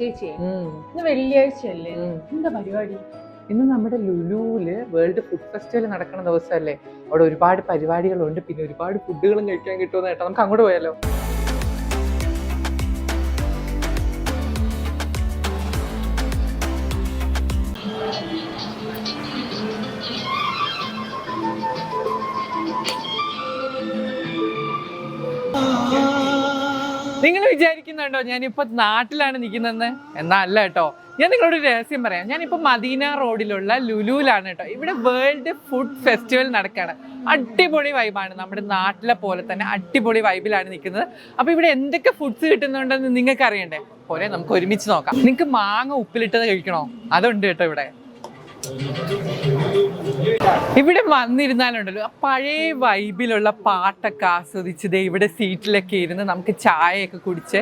ചേച്ചി ഇന്ന് വെള്ളിയാഴ്ചയല്ലേ, എന്താ പരിപാടി? ഇന്ന് നമ്മുടെ ലുലുവില് വേൾഡ് ഫുഡ് ഫെസ്റ്റിവൽ നടക്കുന്ന ദിവസമല്ലേ. അവിടെ ഒരുപാട് പരിപാടികളുണ്ട്, പിന്നെ ഒരുപാട് ഫുഡുകളും കഴിക്കാൻ കിട്ടുമെന്ന് കേട്ടോ. നമുക്ക് അങ്ങോട്ട് പോയാലോ? നിങ്ങൾ വിചാരിക്കുന്നുണ്ടോ ഞാനിപ്പോൾ നാട്ടിലാണ് നിൽക്കുന്നതെന്ന്? എന്നാ അല്ല കേട്ടോ. ഞാൻ നിങ്ങളോട് ഒരു രഹസ്യം പറയാം. ഞാനിപ്പോൾ മദീന റോഡിലുള്ള ലുലുവിലാണ് കേട്ടോ. ഇവിടെ വേൾഡ് ഫുഡ് ഫെസ്റ്റിവൽ നടക്കുകയാണ്. അടിപൊളി വൈബാണ്, നമ്മുടെ നാട്ടിലെ പോലെ തന്നെ അടിപൊളി വൈബിലാണ് നിൽക്കുന്നത്. അപ്പോൾ ഇവിടെ എന്തൊക്കെ ഫുഡ്സ് കിട്ടുന്നുണ്ടെന്ന് നിങ്ങൾക്ക് അറിയണ്ടേ? പോലെ നമുക്ക് ഒരുമിച്ച് നോക്കാം. നിങ്ങൾക്ക് മാങ്ങ ഉപ്പിലിട്ടത് കഴിക്കണോ? അതുണ്ട് കേട്ടോ ഇവിടെ. ഇവിടെ വന്നിരുന്നാലുണ്ടല്ലോ പഴയ വൈബിലുള്ള പാട്ടൊക്കെ ആസ്വദിച്ചത് ഇവിടെ സീറ്റിലൊക്കെ ഇരുന്ന് നമുക്ക് ചായയൊക്കെ കുടിച്ച്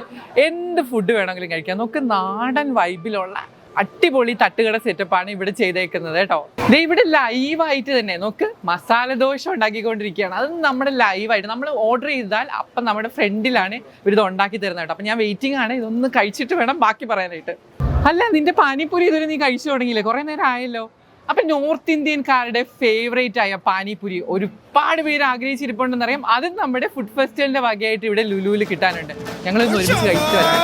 എന്ത് ഫുഡ് വേണമെങ്കിലും കഴിക്കാം. നമുക്ക് നാടൻ വൈബിലുള്ള അടിപൊളി തട്ടുകട സെറ്റപ്പാണ് ഇവിടെ ചെയ്തേക്കുന്നത് കേട്ടോ. ഇവിടെ ലൈവായിട്ട് തന്നെ നോക്ക് മസാല ദോശ ഉണ്ടാക്കിക്കൊണ്ടിരിക്കുകയാണ്. അത് നമ്മുടെ ലൈവായിട്ട് നമ്മൾ ഓർഡർ ചെയ്താൽ അപ്പം നമ്മുടെ ഫ്രണ്ടിലാണ് ഇവരിത് ഉണ്ടാക്കി തരുന്നത് കേട്ടോ. അപ്പം ഞാൻ വെയിറ്റിംഗ് ആണ്, ഇതൊന്ന് കഴിച്ചിട്ട് വേണം ബാക്കി പറയാനായിട്ട്. അല്ല, നിന്റെ പാനിപ്പൂരി ഇതുവരെ നീ കഴിച്ചു തുടങ്ങിയില്ലേ? കുറേ നേരം ആയല്ലോ. അപ്പം നോർത്ത് ഇന്ത്യൻകാരുടെ ഫേവറേറ്റ് ആയ പാനിപ്പൂരി ഒരുപാട് പേര് ആഗ്രഹിച്ചിരിപ്പുണ്ടെന്നറിയാം. അത് നമ്മുടെ ഫുഡ് ഫെസ്റ്റിവലിന്റെ വകയായിട്ട് ഇവിടെ ലുലുവിൽ കിട്ടാനുണ്ട്. ഞങ്ങളൊന്ന് ഒരുമിച്ച് കഴിച്ചു വരാം.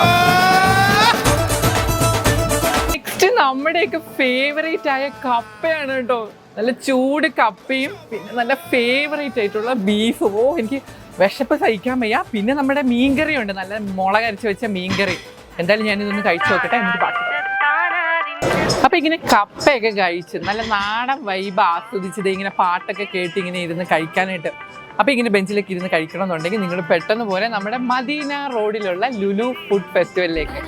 നെക്സ്റ്റ് നമ്മുടെയൊക്കെ ഫേവറേറ്റ് ആയ കപ്പയാണ് കേട്ടോ. നല്ല ചൂട് കപ്പയും പിന്നെ നല്ല ഫേവറേറ്റ് ആയിട്ടുള്ള ബീഫും. ഓ, എനിക്ക് വിശപ്പ് സഹിക്കാൻ വയ്യ. പിന്നെ നമ്മുടെ മീൻകറി ഉണ്ട്, നല്ല മുളക് അരച്ച് വെച്ച മീൻകറി. എന്തായാലും ഞാനിതൊന്ന് കഴിച്ചു നോക്കട്ടെ, എന്നിട്ട് ബാക്കി. അപ്പം ഇങ്ങനെ കപ്പയൊക്കെ കഴിച്ച് നല്ല നാടൻ വൈബ് ആസ്വദിച്ചത് ഇങ്ങനെ പാട്ടൊക്കെ കേട്ട് ഇങ്ങനെ ഇരുന്ന് കഴിക്കാനായിട്ട്. അപ്പം ഇങ്ങനെ ബെഞ്ചിലേക്ക് ഇരുന്ന് കഴിക്കണം എന്നുണ്ടെങ്കിൽ നിങ്ങൾ പെട്ടെന്ന് പോലെ നമ്മുടെ മദീന റോഡിലുള്ള ലുലു ഫുഡ് ഫെസ്റ്റിവലിലേക്ക്